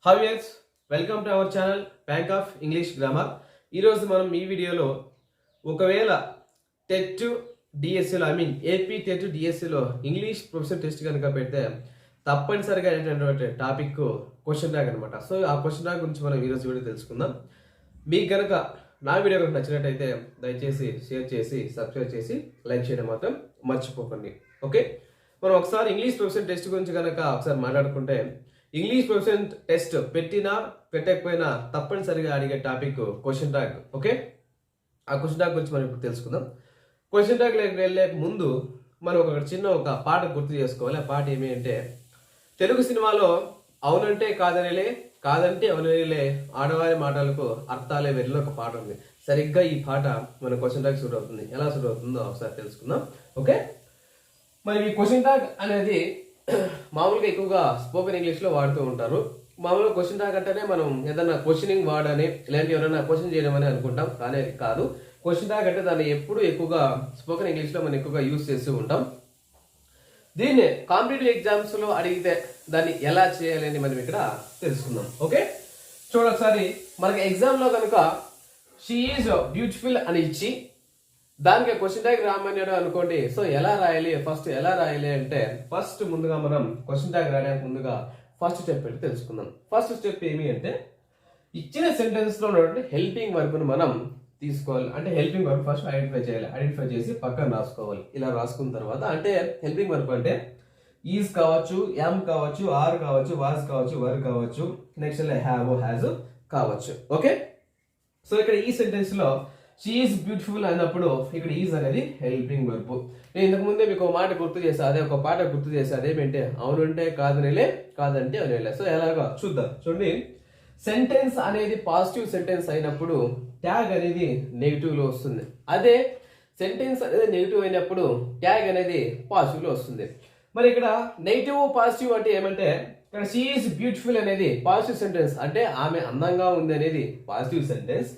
Hi viewers, welcome to our channel bank of English grammar. ఈరోజు మనం ఈ వీడియోలో ఒకవేళ టెట్ డిఎస్సిలో ఏపీ టెట్ డిఎస్సిలో ఇంగ్లీష్ ప్రొఫెషనల్ టెస్ట్ కనుక పెడితే తప్పనిసరిగా అయినటువంటి టాపిక్ క్వశ్చన్ ట్యాగ్ అనమాట. సో ఆ క్వశ్చన్ ట్యాగ్ గురించి మనం ఈరోజు వీడియో తెలుసుకుందాం. మీకు కనుక నా వీడియో కనుక నచ్చినట్టయితే దయచేసి షేర్ చేసి సబ్స్క్రైబ్ చేసి లైక్ చేయడం మాత్రం మర్చిపోకండి. ఓకే, మనం ఒకసారి ఇంగ్లీష్ ప్రొఫెషనల్ టెస్ట్ గురించి కనుక ఒకసారి మాట్లాడుకుంటే ఇంగ్లీష్ ప్రొఫెషనల్ టెస్ట్ పెట్టినా పెట్టకపోయినా తప్పనిసరిగా అడిగే టాపిక్ క్వశ్చన్ ట్యాగ్. ఓకే, ఆ క్వశ్చన్ ట్యాగ్ గురించి మనం ఇప్పుడు తెలుసుకుందాం. క్వశ్చన్ ట్యాగ్ వెళ్ళే ముందు మనం ఒక పాట గుర్తు చేసుకోవాలి. ఆ పాట ఏమి అంటే, తెలుగు సినిమాలో అవునంటే కాదనేలే, కాదంటే అవుననేలే, ఆడవారి మాటలకు అర్థాలే వెళ్ళు ఒక పాట ఉంది. సరిగ్గా ఈ పాట మన క్వశ్చన్ ట్యాగ్ సూట్ అవుతుంది. ఎలా సూట్ అవుతుందో ఒకసారి తెలుసుకుందాం. ఓకే, మరి ఈ క్వశ్చన్ ట్యాగ్ అనేది మామూలుగా ఎక్కువగా స్పోకెన్ ఇంగ్లీష్లో వాడుతూ ఉంటారు. మామూలుగా క్వశ్చన్ ట్యాగ్ అంటేనే మనం ఏదైనా క్వశ్చనింగ్ వర్డ్ అని ఇలాంటి ఎవరైనా క్వశ్చన్ చేయడం అని అనుకుంటాం, కానీ అది కాదు. క్వశ్చన్ ట్యాగ్ అంటే దాన్ని ఎప్పుడు ఎక్కువగా స్పోకెన్ ఇంగ్లీష్లో మనం ఎక్కువగా యూజ్ చేస్తూ ఉంటాం. దీన్ని కాంపిటేటివ్ ఎగ్జామ్స్ లో అడిగితే దాన్ని ఎలా చేయాలని మనం ఇక్కడ తెలుసుకుందాం. ఓకే, చూడొకసారి మనకి ఎగ్జామ్ లో కనుక షీ ఈజ్ బ్యూటిఫుల్ అని ఇచ్చి దానికి క్వశ్చన్ ట్యాగ్ రామన్నాడు అనుకోండి. సో ఎలా రాయాలి, ఫస్ట్ ఎలా రాయాలి అంటే ఫస్ట్ ముందుగా మనం క్వశ్చన్ ట్యాగ్ రాయడానికి ముందుగా ఫస్ట్ స్టెప్ ఏంటి తెలుసుకుందాం. ఫస్ట్ స్టెప్ ఏమి అంటే ఇచ్చిన సెంటెన్స్ లో ఉన్నటువంటి హెల్పింగ్ వర్బ్ ను మనం తీసుకోవాలి. అంటే హెల్పింగ్ వర్బ్ ఫస్ట్ ఐడెంటిఫై చేయాలి. ఐడెంటిఫై చేసి పక్కన రాసుకోవాలి. ఇలా రాసుకున్న తర్వాత అంటే హెల్పింగ్ వర్బ్ అంటే ఈజ్ కావచ్చు, యామ్ కావచ్చు, ఆర్ కావచ్చు, వాస్ కావచ్చు, వర్ కావచ్చు, నెక్స్ట్ హ్యావ్, హ్యాజ్ కావచ్చు. ఓకే, సో ఇక్కడ ఈ సెంటెన్స్ లో షీ ఈజ్ బ్యూటిఫుల్ అన్నప్పుడు ఇక్కడ ఈజ్ అనేది హెల్పింగ్ వర్బ్. నేను ఇంతకు ముందే మీకు ఒక మాట గుర్తు చేసా, అదే ఒక పాట గుర్తు చేసా. అదేంటే అవునంటే కాదనేలే, కాదంటే అవునేలే. సో ఎలాగా చూద్దాం. చూడండి, సెంటెన్స్ అనేది పాజిటివ్ సెంటెన్స్ అయినప్పుడు ట్యాగ్ అనేది నెగిటివ్ లో వస్తుంది. అదే సెంటెన్స్ అనేది నెగిటివ్ అయినప్పుడు ట్యాగ్ అనేది పాజిటివ్ లో వస్తుంది. మరి ఇక్కడ నెగిటివ్ పాజిటివ్ అంటే ఏమంటే, ఇక్కడ షీ ఈజ్ బ్యూటిఫుల్ అనేది పాజిటివ్ సెంటెన్స్, అంటే ఆమె అందంగా ఉంది అనేది పాజిటివ్ సెంటెన్స్.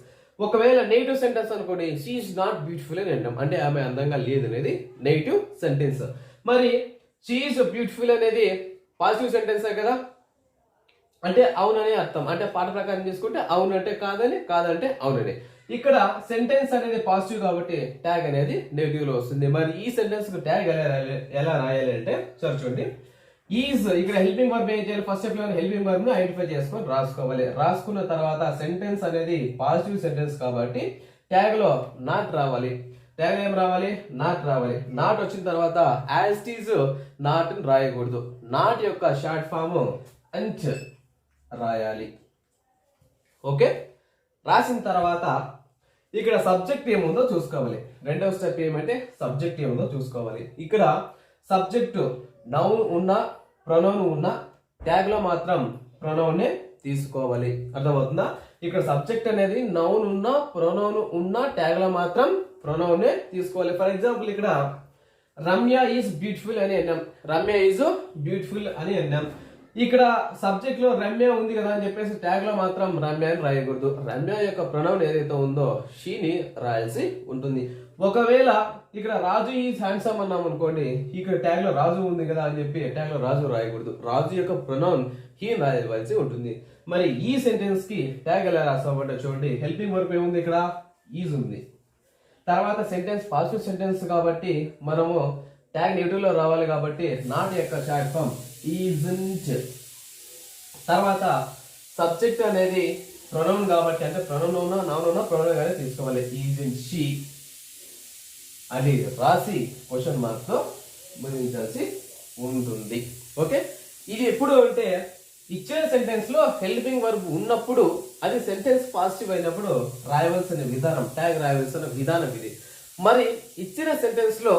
ఒకవేళ నెగిటివ్ సెంటెన్స్ అనుకోండి, షీ ఈజ్ నాట్ బ్యూటిఫుల్ అని అంటాం, అంటే ఆమె అందంగా లేదు అనేది నెగిటివ్ సెంటెన్స్. మరి షీ ఈజ్ బ్యూటిఫుల్ అనేది పాజిటివ్ సెంటెన్స్ కదా, అంటే అవుననే అర్థం. అంటే పాట ప్రకారం తీసుకుంటే అవును అంటే కాదని, కాదంటే అవునని. ఇక్కడ సెంటెన్స్ అనేది పాజిటివ్ కాబట్టి ట్యాగ్ అనేది నెగిటివ్ లో వస్తుంది. మరి ఈ సెంటెన్స్ కు ట్యాగ్ ఎలా రాయాలి అంటే చూడండి, ఈజ్ ఇక్కడ హెల్పింగ్ వర్బ్ ఏం చేయాలి, ఫస్ట్ స్టెప్ లో హెల్పింగ్ వర్బ్ ని ఐడెంటిఫై చేసుకొని రాసుకోవాలి. రాసుకున్న తర్వాత సెంటెన్స్ అనేది పాజిటివ్ సెంటెన్స్ కాబట్టి ట్యాగ్ లో నాట్ రావాలి. ట్యాగ్ ఏం రావాలి, నాట్ రావాలి. నాట్ వచ్చిన తర్వాత యాజ్ ఇట్ ఈజ్ నాట్ రాయకూడదు. నాట్ యొక్క షార్ట్ ఫామ్ అంట్ రాయాలి. ఓకే, రాసిన తర్వాత ఇక్కడ సబ్జెక్ట్ ఏముందో చూసుకోవాలి. రెండవ స్టెప్ ఏమంటే సబ్జెక్ట్ ఏముందో చూసుకోవాలి. ఇక్కడ సబ్జెక్ట్ నౌన్ ఉన్న, ప్రొనౌన్ ఉన్న, ట్యాగ్ లో మాత్రం ప్రొనౌన్ నే తీసుకోవాలి. అర్థమవుతుందా? ఇక్కడ సబ్జెక్ట్ అనేది నౌన్ ఉన్న, ప్రొనౌన్ ఉన్న, ట్యాగ్ లో మాత్రం ప్రొనౌన్ నే తీసుకోవాలి. ఫర్ ఎగ్జాంపుల్ ఇక్కడ రమ్య ఈజ్ బ్యూటిఫుల్ అని అన్నాం, రమ్య ఈజ్ బ్యూటిఫుల్ అని అన్నాం. ఇక్కడ సబ్జెక్ట్ లో రమ్య ఉంది కదా అని చెప్పేసి ట్యాగ్ లో మాత్రం రమ్య అని రాయకూడదు. రమ్య యొక్క ప్రొనౌన్ ఏదైతే ఉందో షీని రాయాల్సి ఉంటుంది. ఒకవేళ ఇక్కడ రాజు ఈజ్ హ్యాండ్సమ్ అన్నాం అనుకోండి, ఇక్కడ ట్యాగ్ లో రాజు ఉంది కదా అని చెప్పి ట్యాగ్ లో రాజు రాయకూడదు. రాజు యొక్క ప్రొనౌన్ హీ రాయవలసి ఉంటుంది. మరి ఈ సెంటెన్స్ కి ట్యాగ్ ఎలా రాస్తామంటే చూడండి, హెల్పింగ్ వర్బ్ ఏముంది, ఇక్కడ ఈజ్ ఉంది. తర్వాత సెంటెన్స్ పాజిటివ్ సెంటెన్స్ కాబట్టి మనము ట్యాగ్ నెగిటివ్ లో రావాలి కాబట్టి నాట్ యొక్క షార్ట్ ఫామ్ ఈజంట్. తర్వాత సబ్జెక్ట్ అనేది ప్రొనౌన్ కాబట్టి, అంటే ప్రొనౌన్ ఉన్నా, నౌన్ ఉన్నా, ప్రొనౌన్ గానే తీసుకోవాలి. ఈజంట్ షీ అని రాసి క్వశ్చన్ మార్క్ తో ముగించాల్సి ఉంటుంది. ఓకే, ఇది ఎప్పుడు అంటే ఇచ్చిన సెంటెన్స్ లో హెల్పింగ్ వర్బ్ ఉన్నప్పుడు, అది సెంటెన్స్ పాజిటివ్ అయినప్పుడు రాయవలసిన విధానం, ట్యాగ్ రాయవలసిన విధానం ఇది. మరి ఇచ్చిన సెంటెన్స్ లో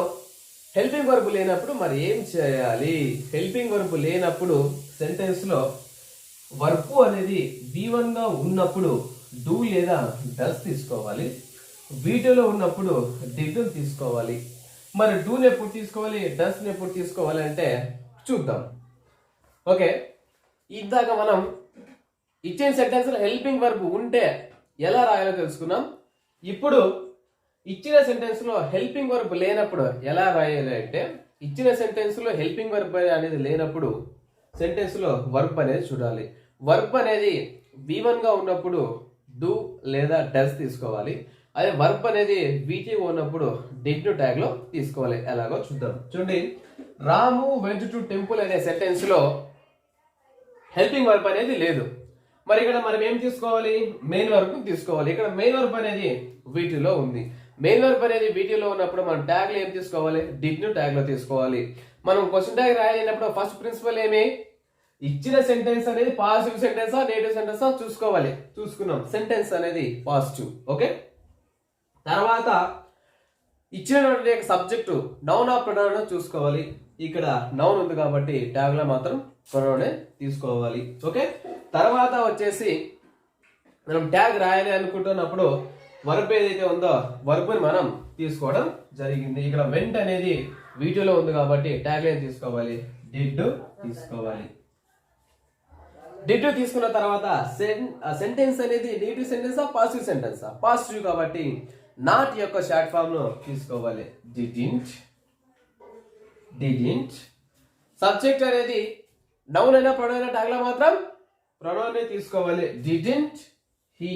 హెల్పింగ్ వర్బ్ లేనప్పుడు మరి ఏం చేయాలి? హెల్పింగ్ వర్బ్ లేనప్పుడు సెంటెన్స్ లో వర్బ్ అనేది V1 గా ఉన్నప్పుడు డూ లేదా డస్ తీసుకోవాలి. వీటిలో ఉన్నప్పుడు డిడ్ తీసుకోవాలి. మరి డూని ఎప్పుడు తీసుకోవాలి, డస్ ని ఎప్పుడు తీసుకోవాలి అంటే చూద్దాం. ఓకే, ఇందాక మనం ఇచ్చిన సెంటెన్స్ లో హెల్పింగ్ వర్బ్ ఉంటే ఎలా రాయాలో తెలుసుకున్నాం. ఇప్పుడు ఇచ్చిన సెంటెన్స్ లో హెల్పింగ్ వర్బ్ లేనప్పుడు ఎలా రాయాలి అంటే, ఇచ్చిన సెంటెన్స్ లో హెల్పింగ్ వర్బ్ అనేది లేనప్పుడు సెంటెన్స్ లో వర్బ్ అనేది చూడాలి. వర్బ్ అనేది V1 గా ఉన్నప్పుడు డూ లేదా డస్ తీసుకోవాలి. అదే వర్బ్ అనేది VT ఉన్నప్పుడు డిడ్ ను ట్యాగ్ లో తీసుకోవాలి. ఎలాగో చూద్దాం. చూడండి, రాము వెంట్ టు టెంపుల్ అనే సెంటెన్స్ లో హెల్పింగ్ వర్బ్ అనేది లేదు. మరి ఇక్కడ మనం ఏం తీసుకోవాలి? మెయిన్ వర్బ్ తీసుకోవాలి. ఇక్కడ మెయిన్ వర్బ్ అనేది వీటిలో ఉంది. మెయిన్ వర్బ్ అనేది వీటిలో ఉన్నప్పుడు మనం ట్యాగ్ లో ఏం తీసుకోవాలి? డిడ్ ను ట్యాగ్ లో తీసుకోవాలి. మనం క్వశ్చన్ ట్యాగ్ రాయాలన్నప్పుడు ఫస్ట్ ప్రిన్సిపల్ ఏమి? ఇచ్చిన సెంటెన్స్ అనేది పాజిటివ్ సెంటెన్సా నెగటివ్ సెంటెన్సా చూసుకోవాలి. చూసుకున్నాం, సెంటెన్స్ అనేది పాజిటివ్. ఓకే, తర్వాత ఇచ్చినటువంటి సబ్జెక్టు నౌన్ ఆఫ్ ప్రొనౌన్ చూసుకోవాలి. ఇక్కడ నౌన్ ఉంది కాబట్టి ట్యాగ్ లో మాత్రం ప్రొనౌనే తీసుకోవాలి. ఓకే, తర్వాత వచ్చేసి మనం ట్యాగ్ రాయాలి అనుకుంటున్నప్పుడు వర్బ్ ఏదైతే ఉందో వర్బ్ని మనం తీసుకోవడం జరిగింది. ఇక్కడ వెంట్ అనేది వీటిలో ఉంది కాబట్టి ట్యాగ్ లైన్ తీసుకోవాలి, డిడ్ తీసుకోవాలి. డిడ్ తీసుకున్న తర్వాత సెంటెన్స్ అనేది నెగటివ్ సెంటెన్సా పాజిటివ్ సెంటెన్సా? పాజిటివ్ కాబట్టి నాట్ యొక్క షార్ట్ ఫామ్ ను తీసుకోవాలి, డిడ్ంట్. సబ్జెక్ట్ అనేది నౌన్ అయినా ప్రొనౌన్ అయినా ట్యాగ్ లో మాత్రం ప్రొనౌన్ తీసుకోవాలి, డిడ్ంట్ హీ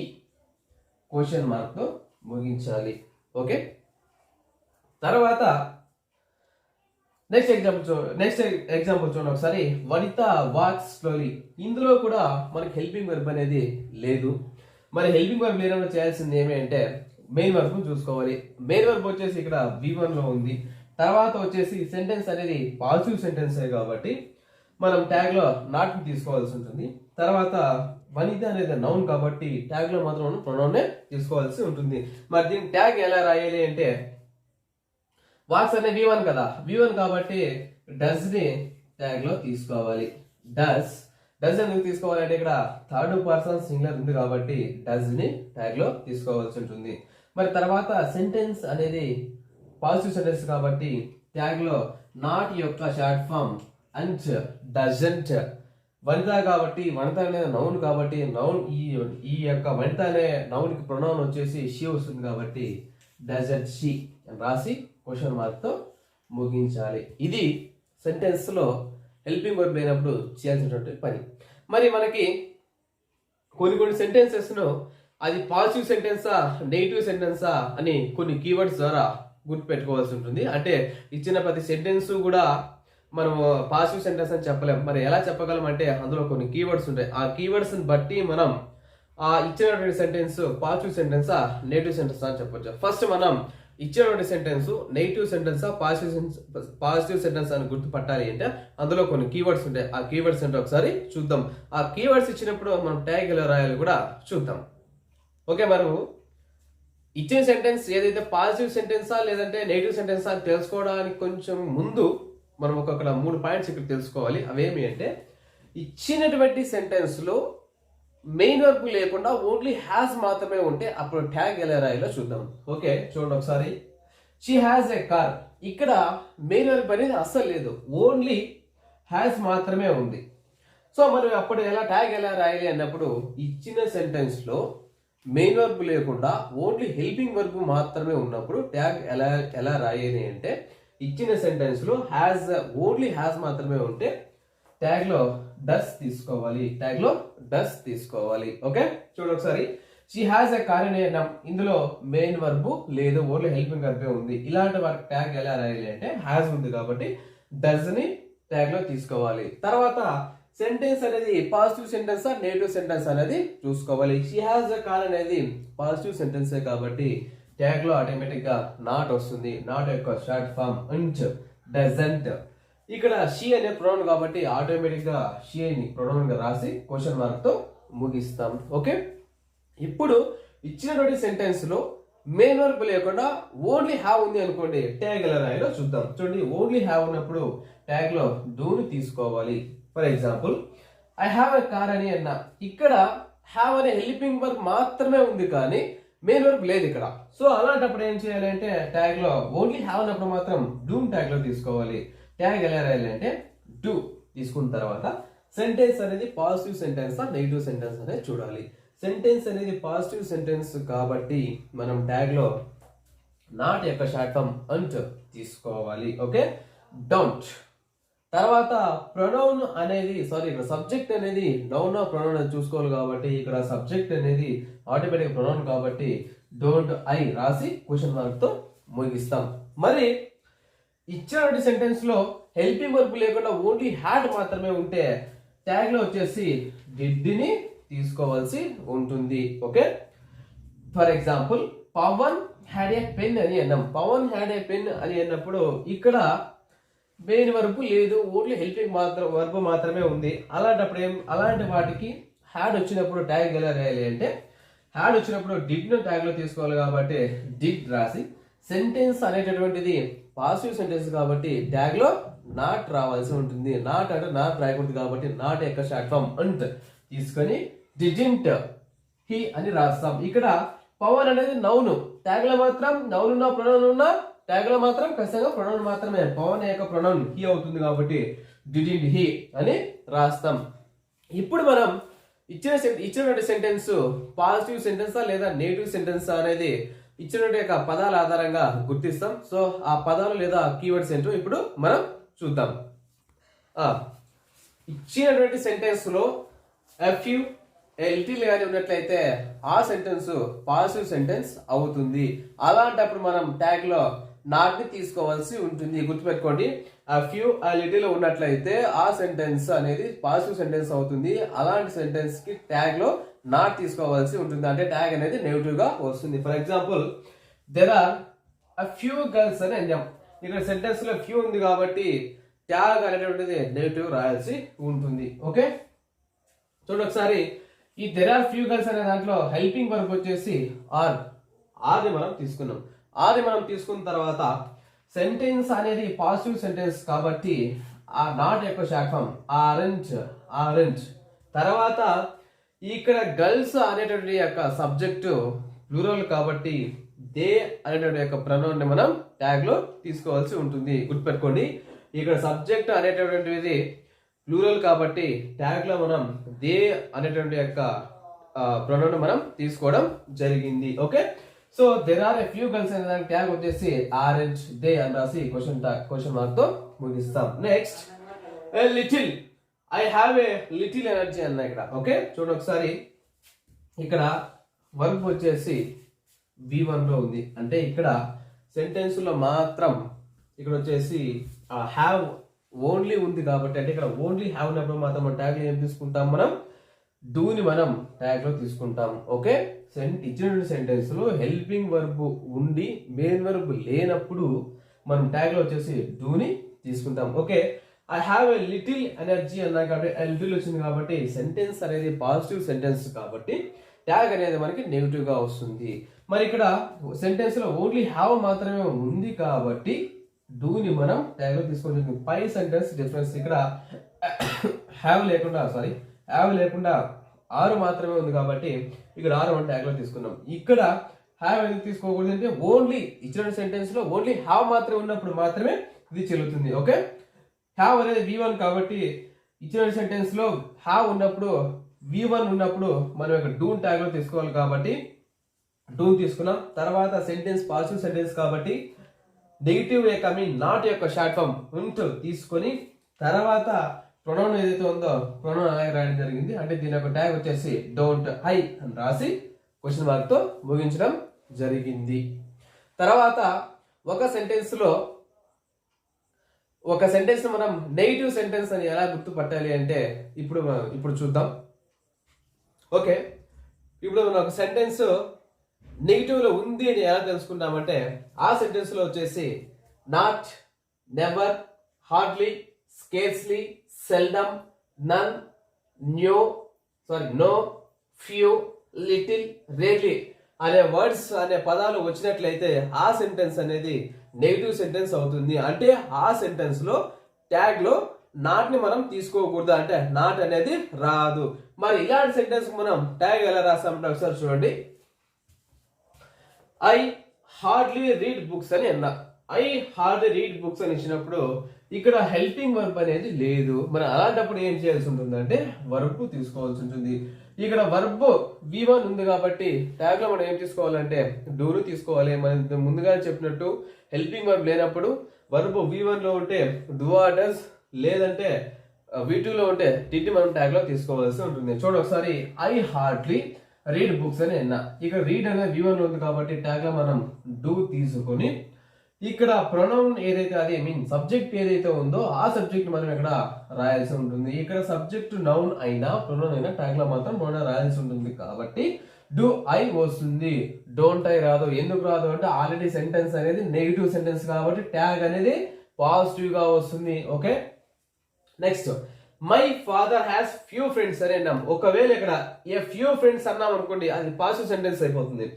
క్వశ్చన్ మార్క్ తో ముగించాలి. ఓకే, తర్వాత నెక్స్ట్ ఎగ్జాంపుల్ చూడండి ఒకసారి. వనిత వాక్స్ స్లోలీ. ఇందులో కూడా మనకి హెల్పింగ్ వర్బ్ అనేది లేదు. మరి హెల్పింగ్ వర్బ్ లేనప్పుడు చేయాల్సింది ఏమి అంటే మెయిన్ వర్బ్ చూసుకోవాలి. మెయిన్ వర్బ్ వచ్చేసి ఇక్కడ V1 లో ఉంది. తర్వాత వచ్చేసి సెంటెన్స్ అనేది పాజిటివ్ సెంటెన్స్ కాబట్టి మనం ట్యాగ్ లో నాట్ తీసుకోవాల్సి ఉంటుంది. తర్వాత వనిత అనేది నౌన్ కాబట్టి ట్యాగ్ లో మాత్రం ప్రొనౌన్ తీసుకోవాల్సి ఉంటుంది. మరి దీని ట్యాగ్ ఎలా రాయాలి అంటే వాక్స్ అనే V1 కదా, V1 కాబట్టి డస్ ని ట్యాగ్ లో తీసుకోవాలి. డస్ ఎందుకు తీసుకోవాలంటే ఇక్కడ థర్డ్ పర్సన్ సింగులర్ ఉంది కాబట్టి డస్ ని ట్యాగ్ లో తీసుకోవాల్సి ఉంటుంది. మరి తర్వాత సెంటెన్స్ అనేది పాజిటివ్ సెంటెన్స్ కాబట్టి ట్యాగ్ లో నాట్ యొక్క షార్ట్ ఫామ్ అంట్, డజంట్. వనిత కాబట్టి వనిత అనేది నౌన్ కాబట్టి నౌన్ ఈ యొక్క వనిత అనే నౌన్ కి ప్రొనౌన్ వచ్చేసి షీ వస్తుంది కాబట్టి డజంట్ షీ అని రాసి క్వశ్చన్ మార్క్ తో ముగించాలి. ఇది సెంటెన్స్ లో హెల్పింగ్ వర్బ్ లేనప్పుడు చేయాల్సినటువంటి పని. మరి మనకి కొన్ని సెంటెన్సెస్ ను అది పాజిటివ్ సెంటెన్సా నెగిటివ్ సెంటెన్సా అని కొన్ని కీవర్డ్స్ ద్వారా గుర్తుపెట్టుకోవాల్సి ఉంటుంది. అంటే ఇచ్చిన ప్రతి సెంటెన్స్ కూడా మనం పాజిటివ్ సెంటెన్స్ అని చెప్పలేం. మరి ఎలా చెప్పగలం అంటే అందులో కొన్ని కీవర్డ్స్ ఉంటాయి. ఆ కీవర్డ్స్ ని బట్టి మనం ఆ ఇచ్చినటువంటి సెంటెన్స్ పాజిటివ్ సెంటెన్సా నెగిటివ్ సెంటెన్స్ అని చెప్పొచ్చు. ఫస్ట్ మనం ఇచ్చినటువంటి సెంటెన్స్ నెగిటివ్ సెంటెన్సా పాజిటివ్ సెంటెన్స్ అని గుర్తుపట్టాలి అంటే అందులో కొన్ని కీవర్డ్స్ ఉంటాయి. ఆ కీవర్డ్స్ అంటే ఒకసారి చూద్దాం. ఆ కీవర్డ్స్ ఇచ్చినప్పుడు మనం ట్యాగ్ ఎలా రాయాలి కూడా చూద్దాం. ఓకే, మనము ఇచ్చిన సెంటెన్స్ ఏదైతే పాజిటివ్ సెంటెన్సా లేదంటే నెగిటివ్ సెంటెన్సా అని తెలుసుకోవడానికి కొంచెం ముందు మనం ఒక 3 పాయింట్స్ ఇక్కడ తెలుసుకోవాలి. అవేమి అంటే ఇచ్చినటువంటి సెంటెన్స్ లో మెయిన్ వర్బ్ లేకుండా ఓన్లీ హ్యాస్ మాత్రమే ఉంటే అప్పుడు ట్యాగ్ ఎలా రాయాలో చూద్దాం. ఓకే, చూడండి ఒకసారి. She has a car. ఇక్కడ మెయిన్ వర్బ్ అనేది అస్సలు లేదు, ఓన్లీ హ్యాస్ మాత్రమే ఉంది. సో మనం అప్పుడు ట్యాగ్ ఎలా రాయాలి అన్నప్పుడు ఇచ్చిన సెంటెన్స్ లో మెయిన్ వర్బ్ లేకుండా ఓన్లీ హెల్పింగ్ వర్బ్ మాత్రమే ఉన్నప్పుడు ట్యాగ్ ఎలా రాయాలి అంటే ఇచ్చిన సెంటెన్స్ లో ఓన్లీ హ్యాస్ మాత్రమే ఉంటే ట్యాగ్ లో డస్ తీసుకోవాలి. ఓకే, చూడండి ఒకసారి. షీ హ్యాస్ ఎ కార్ అనే ఇందులో మెయిన్ వర్బ్ లేదు, ఓన్లీ హెల్పింగ్ వర్బే ఉంది. ఇలాంటి వారికి ట్యాగ్ ఎలా రాయాలి అంటే హ్యాస్ ఉంది కాబట్టి డస్ ని ట్యాగ్ లో తీసుకోవాలి. తర్వాత సెంటెన్స్ అనేది పాజిటివ్ సెంటెన్స్ నెగిటివ్ సెంటెన్స్ అనేది చూసుకోవాలి. షీ హ్యాస్ ఎ కార్ అనేది పాజిటివ్ సెంటెన్స్ కాబట్టి ట్యాగ్ లో ఆటోమేటిక్ గా నాట్ వస్తుంది. నాట్ యొక్క షార్ట్ ఫామ్ అంట్, డజంట్. ఇక్కడ షీ అనే ప్రొనౌన్ కాబట్టి ఆటోమేటిక్ గా షీ అని ప్రొనౌన్ గా రాసి క్వశ్చన్ మార్క్ తో ముగిస్తాం. ఓకే, ఇప్పుడు ఇచ్చినటువంటి సెంటెన్స్ లో మెయిన్ వర్బ్ లేకుండా ఓన్లీ హ్యావ్ ఉంది అనుకోండి, ట్యాగ్ ఎలా రాయాలో చూద్దాం. చూడండి, ఓన్లీ హ్యావ్ ఉన్నప్పుడు ట్యాగ్ లో డూని తీసుకోవాలి. For example, I have a car అని అన్నా. ఇక్కడ హ్యావ్ అనే హెల్పింగ్ వర్బ్ మాత్రమే ఉంది కానీ మెయిన్ వర్బ్ లేదు ఇక్కడ. సో అలాంటప్పుడు ఏం చేయాలి అంటే ట్యాగ్ లో ఓన్లీ హ్యావ్ అన్నప్పుడు మాత్రం డూమ్ ట్యాగ్ లో తీసుకోవాలి. ట్యాగ్ ఎలా రాయాలి అంటే డూ తీసుకున్న తర్వాత సెంటెన్స్ అనేది పాజిటివ్ సెంటెన్స్ నెగిటివ్ సెంటెన్స్ అనేది చూడాలి. సెంటెన్స్ అనేది పాజిటివ్ సెంటెన్స్ కాబట్టి మనం ట్యాగ్ లో నాట్ యొక్క షార్ట్ ఫామ్ అంట్ తీసుకోవాలి. ఓకే, డోంట్ తర్వాత ప్రొనౌన్ అనేది ఇక్కడ సబ్జెక్ట్ అనేది నౌన్ ప్రొనౌన్ అనేది చూసుకోవాలి కాబట్టి ఇక్కడ సబ్జెక్ట్ అనేది ఆటోమేటిక్ ప్రొనౌన్ కాబట్టి డోంట్ ఐ రాసి క్వశ్చన్ మార్క్ తో ముగిస్తాం. మరి ఇచ్చిన సెంటెన్స్ లో హెల్పింగ్ వర్బ్ లేకుండా ఓన్లీ హ్యాడ్ మాత్రమే ఉంటే ట్యాగ్ లో వచ్చేసి డిడ్ ని తీసుకోవాల్సి ఉంటుంది. Okay, for example Pavan had a pen అని అన్నాం. పవన్ హ్యాడ్ ఏ పెన్ అని అన్నప్పుడు ఇక్కడ మెయిన్ వర్బ్ లేదు, ఓన్లీ హెల్పింగ్ వర్బ్ మాత్రమే ఉంది. అలాంటి వాటికి హ్యాడ్ వచ్చినప్పుడు ట్యాగ్ ఎలా రాయాలి అంటే హ్యాడ్ వచ్చినప్పుడు డిడ్ ను ట్యాగ్ లో తీసుకోవాలి కాబట్టి డిడ్ రాసి, సెంటెన్స్ అనేటటువంటిది పాజిటివ్ సెంటెన్స్ కాబట్టి ట్యాగ్ లో నాట్ రావాల్సి ఉంటుంది. నాట్ అంటే నాట్ రాయకూడదు కాబట్టి నాట్ యొక్క షార్ట్ ఫామ్ అంట్ తీసుకొని డిడింట్ హీ అని రాస్తాం. ఇక్కడ పవన్ అనేది నౌన్, ట్యాగ్ లో మాత్రం నౌన్ ఉన్నా ప్రొనౌన్ ఉన్నా ట్యాగ్ లో మాత్రం ఖచ్చితంగా ప్రొనౌన్ మాత్రమే. పవన్ యొక్క ప్రొనౌన్ హీ అవుతుంది కాబట్టి డిడింట్ హీ అని రాస్తాం. ఇప్పుడు మనం ఇచ్చినటువంటి సెంటెన్స్ పాజిటివ్ సెంటెన్సా లేదా నెగిటివ్ సెంటెన్స్ అనేది ఇచ్చినటువంటి యొక్క పదాల ఆధారంగా గుర్తిస్తాం. సో ఆ పదాలు లేదా కీవర్డ్స్ ఏంటో ఇప్పుడు మనం చూద్దాం. ఇచ్చినటువంటి సెంటెన్స్ లో ఎఫ్యూ లిటిల్ గాని ఉన్నట్లయితే ఆ సెంటెన్స్ పాజిటివ్ సెంటెన్స్ అవుతుంది. అలాంటప్పుడు మనం ట్యాగ్ లో నాట్ ని తీసుకోవాల్సి ఉంటుంది. గుర్తుపెట్టుకోండి, ఆ ఫ్యూ ఆ లిటిల్ ఉన్నట్లయితే ఆ సెంటెన్స్ అనేది పాజిటివ్ సెంటెన్స్ అవుతుంది. అలాంటి సెంటెన్స్ కి ట్యాగ్ లో నాట్ తీసుకోవాల్సి ఉంటుంది, అంటే ట్యాగ్ అనేది నెగిటివ్ గా వస్తుంది. For example there are a few girls అని అన్నాం. ఇక్కడ సెంటెన్స్ లో ఫ్యూ ఉంది కాబట్టి ట్యాగ్ అనేటువంటిది నెగిటివ్ రాయాల్సి ఉంటుంది. ఓకే, చూడండి ఒకసారి. ఈ దెర్ ఆర్ ఫ్యూ గర్ల్స్ అనే దాంట్లో హెల్పింగ్ వర్బ్ వచ్చేసి ఆర్ ని మనం తీసుకున్నాం. ఆది మనం తీసుకున్న తర్వాత సెంటెన్స్ అనేది పాజిటివ్ సెంటెన్స్ కాబట్టి ఆ నాట్ యొక్క షార్ట్ ఫామ్ ఆరెంజ్. తర్వాత ఇక్కడ గర్ల్స్ అనేటువంటి యొక్క సబ్జెక్టు ప్లూరల్ కాబట్టి దే అనేటువంటి యొక్క ప్రొనౌన్ ని మనం ట్యాగ్ లో తీసుకోవాల్సి ఉంటుంది. గుర్తుపెట్టుకోండి, ఇక్కడ సబ్జెక్ట్ అనేటటువంటిది ప్లూరల్ కాబట్టి ట్యాగ్ లో మనం దే అనేటువంటి యొక్క ప్రొనౌన్ మనం తీసుకోవడం జరిగింది. Okay, so there are a few girls అనే దానికి ట్యాగ్ వచ్చేసి ఆరెంజ్ దే అని రాసి క్వశ్చన్ మార్క్ తో ముగిస్తాం. Next little, I have a little energy అన్న ఇక్కడ. ఓకే, చూడండి ఒకసారి. ఇక్కడ వర్బ్ వచ్చేసి V1 లో ఉంది, అంటే ఇక్కడ సెంటెన్స్ లో మాత్రం ఇక్కడ వచ్చేసి హ్యావ్ ఓన్లీ ఉంది కాబట్టి, అంటే ఇక్కడ ఓన్లీ హ్యావ్ ఉన్నప్పుడు మాత్రం మన ట్యాగ్ లో ఏం తీసుకుంటాం, మనం డూ ని మనం ట్యాగ్ లో తీసుకుంటాం. ఓకే, ఇచ్చిన సెంటెన్స్ లో హెల్పింగ్ వర్బ్ ఉండి మెయిన్ వర్బ్ లేనప్పుడు మనం ట్యాగ్ లో వచ్చేసి డూ ని తీసుకుంటాం. Okay, I have a little energy అన్నా కాబట్టి లిటిల్ వచ్చింది కాబట్టి సెంటెన్స్ అనేది పాజిటివ్ సెంటెన్స్ కాబట్టి ట్యాగ్ అనేది మనకి నెగిటివ్ గా వస్తుంది. మరి ఇక్కడ సెంటెన్స్ లో ఓన్లీ హ్యావ్ మాత్రమే ఉంది కాబట్టి డూ ని మనం ట్యాగ్ లో తీసుకోవచ్చు. పై సెంటెన్స్ డిఫరెన్స్, ఇక్కడ హ్యావ్ లేకుండా ఆరు మాత్రమే ఉంది కాబట్టి ఇక్కడ ఆరు మనం ట్యాగ్ లో తీసుకున్నాం. ఇక్కడ హ్యావ్ ఎందుకు తీసుకోకూడదు అంటే ఓన్లీ ఇచ్చిన సెంటెన్స్ లో ఓన్లీ హ్యావ్ మాత్రమే ఉన్నప్పుడు మాత్రమే ఇది చెల్లుతుంది. ఓకే, హ్యావ్ అనేది V1 కాబట్టి ఇచ్చిన సెంటెన్స్ లో హ్యావ్ ఉన్నప్పుడు V1 ఉన్నప్పుడు మనం ఇక్కడ డూ ట్యాగ్ లో తీసుకోవాలి కాబట్టి డూ తీసుకున్నాం. తర్వాత సెంటెన్స్ పాజిటివ్ సెంటెన్స్ కాబట్టి నెగిటివ్ నాట్ యొక్క షార్ట్ ఫామ్ ఉంటూ తీసుకొని తర్వాత ప్రొనౌన్ ఏదైతే ఉందో ప్రొనౌన్ అలాగే రాయడం జరిగింది. అంటే దీని యొక్క ట్యాగ్ వచ్చేసి డోంట్ ఐ అని రాసి క్వశ్చన్ మార్క్ తో ముగించడం జరిగింది. తర్వాత ఒక సెంటెన్స్ మనం నెగిటివ్ సెంటెన్స్ అని ఎలా గుర్తుపట్టాలి అంటే ఇప్పుడు చూద్దాం. ఓకే, ఇప్పుడు మనం ఒక సెంటెన్స్ నెగిటివ్ లో ఉంది అని ఎలా తెలుసుకుంటామంటే ఆ సెంటెన్స్ లో వచ్చేసి not, never, hardly, scarcely, seldom, none, no, few, little, rarely అనే వర్డ్స్ అనే పదాలు వచ్చినట్లయితే ఆ సెంటెన్స్ అనేది నెగిటివ్ సెంటెన్స్ అవుతుంది. అంటే ఆ సెంటెన్స్ లో ట్యాగ్ లో నాట్ ని మనం తీసుకోకూడదు, అంటే నాట్ అనేది రాదు. మరి ఇలాంటి సెంటెన్స్ మనం ట్యాగ్ ఎలా రాస్తామంటే ఒకసారి చూడండి. ఐ హార్డ్లీ రీడ్ బుక్స్ అని అన్నా. ఐ హార్డ్లీ రీడ్ బుక్స్ అని ఇచ్చినప్పుడు ఇక్కడ హెల్పింగ్ వర్బ్ అనేది లేదు. మనం అలాంటప్పుడు ఏం చేయాల్సి ఉంటుంది అంటే వర్బ్ తీసుకోవాల్సి ఉంటుంది. ఇక్కడ వర్బ్ V1 ఉంది కాబట్టి ట్యాగ్ లో మనం ఏం తీసుకోవాలంటే డూను తీసుకోవాలి. మనం ముందుగా చెప్పినట్టు హెల్పింగ్ వర్బ్ లేనప్పుడు వర్బ్ V1 లో ఉంటే డూ ఆర్ డస్ లేదంటే V2లో ఉంటే టిటి మనం ట్యాగ్ లో తీసుకోవాల్సి ఉంటుంది. చూడండి ఒకసారి ఐ హార్డ్లీ రీడ్ బుక్స్ అని అన్నా. ఇక్కడ రీడ్ అనేది V1 లో ఉంది కాబట్టి ట్యాగ్ లో మనం డూ తీసుకొని ఇక్కడ ప్రొనౌన్ ఏదైతే అది మీన్ సబ్జెక్ట్ ఏదైతే ఉందో ఆ సబ్జెక్ట్ మనం ఇక్కడ రాయాల్సి ఉంటుంది. ఇక్కడ సబ్జెక్ట్ నౌన్ అయినా ప్రొనౌన్ అయినా ట్యాగ్ లో మాత్రం ప్రొనౌన్ రాయాల్సి ఉంటుంది కాబట్టి డూ ఐ వస్తుంది, డోంట్ ఐ రాదు. ఎందుకు రాదు అంటే ఆల్రెడీ సెంటెన్స్ అనేది నెగిటివ్ సెంటెన్స్ కాబట్టి ట్యాగ్ అనేది పాజిటివ్ గా వస్తుంది. Okay, next my father has few friends అని అన్నాం. ఒకవేళ ఇక్కడ ఏ ఫ్యూ ఫ్రెండ్స్ అన్నాం అనుకోండి అది పాజిటివ్ సెంటెన్స్ అయిపోతుంది.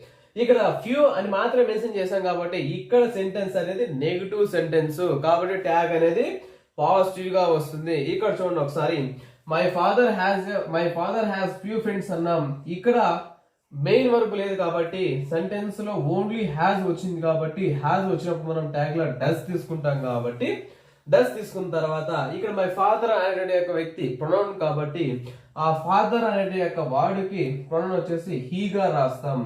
ఇక్కడ ఫ్యూ అని మాత్రం మెన్షన్ చేశాం కాబట్టి ఇక్కడ సెంటెన్స్ అనేది నెగిటివ్ సెంటెన్స్ కాబట్టి ట్యాగ్ అనేది పాజిటివ్ గా వస్తుంది. ఇక్కడ చూడండి ఒకసారి my father has few friends అన్నాం. ఇక్కడ మెయిన్ వర్బ్ లేదు కాబట్టి సెంటెన్స్ లో ఓన్లీ హ్యాస్ వచ్చింది కాబట్టి హ్యాస్ వచ్చినప్పుడు మనం ట్యాగ్ లో డస్ తీసుకుంటాం కాబట్టి డస్ తీసుకున్న తర్వాత ఇక్కడ మై ఫాదర్ అనే యొక్క వ్యక్తి ప్రొనౌన్ కాబట్టి ఆ ఫాదర్ అనే యొక్క వాడికి ప్రొనౌన్ వచ్చేసి హీగా రాస్తాం.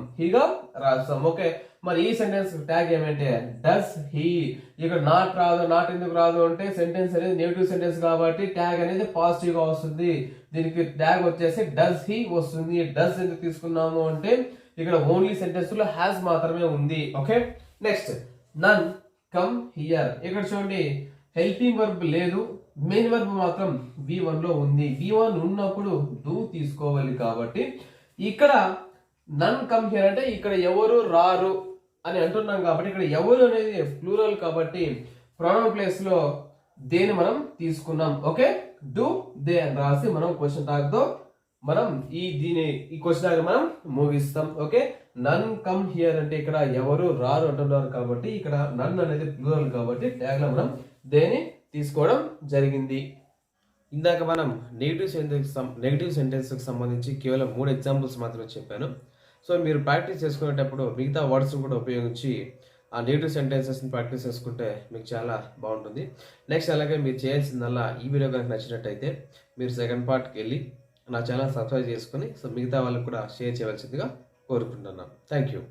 ఓకే, మరి ఈ సెంటెన్స్ ట్యాగ్ ఏమంటే డస్ హీ. ఇక్కడ నాట్ రాదు. నాట్ ఎందుకు రాదు అంటే సెంటెన్స్ అనేది నెగిటివ్ సెంటెన్స్ కాబట్టి ట్యాగ్ అనేది పాజిటివ్ గా వస్తుంది. దీనికి ట్యాగ్ వచ్చేసి డస్ హీ వస్తుంది. డస్ ఎందుకు తీసుకున్నాము అంటే ఇక్కడ ఓన్లీ సెంటెన్స్ లో హ్యాస్ మాత్రమే ఉంది. Okay, next none come here. ఇక్కడ చూడండి హెల్పింగ్ వర్బ్ లేదు, మెయిన్ వర్బ్ మాత్రం V1 లో ఉంది. V1 ఉన్నప్పుడు డూ తీసుకోవాలి కాబట్టి ఇక్కడ నన్ కమ్ హియర్ అంటే ఇక్కడ ఎవరు రారు అని అంటున్నాం కాబట్టి ఇక్కడ ఎవరు అనేది ప్లూరల్ కాబట్టి ప్రొనౌన్ ప్లేస్ లో దేని మనం తీసుకున్నాం. ఓకే, డూ దే అని రాసి మనం క్వశ్చన్ టాగ్ తో మనం ఈ క్వశ్చన్ టాగ్ మనం ముగిస్తాం. ఓకే, నన్ కమ్ హియర్ అంటే ఇక్కడ ఎవరు రారు అంటున్నారు కాబట్టి ఇక్కడ నన్ అనేది ప్లూరల్ కాబట్టి ట్యాగ్ లో మనం దేని తీసుకోవడం జరిగింది. ఇందాక మనం నెగిటివ్ సెంటెన్స్ కి సంబంధించి కేవలం 3 ఎగ్జాంపుల్స్ మాత్రమే చెప్పాను. సో మీరు ప్రాక్టీస్ చేసుకునేటప్పుడు మిగతా వర్డ్స్ కూడా ఉపయోగించి ఆ నెగిటివ్ సెంటెన్సెస్ని ప్రాక్టీస్ చేసుకుంటే మీకు చాలా బాగుంటుంది. నెక్స్ట్ అలాగే మీరు చేయాల్సిందల్లా ఈ వీడియో కనుక నచ్చినట్టయితే మీరు సెకండ్ పార్ట్కి వెళ్ళి నా ఛానల్ సబ్స్క్రైబ్ చేసుకుని సో మిగతా వాళ్ళకు కూడా షేర్ చేయవలసిందిగా కోరుకుంటున్నాను. Thank you.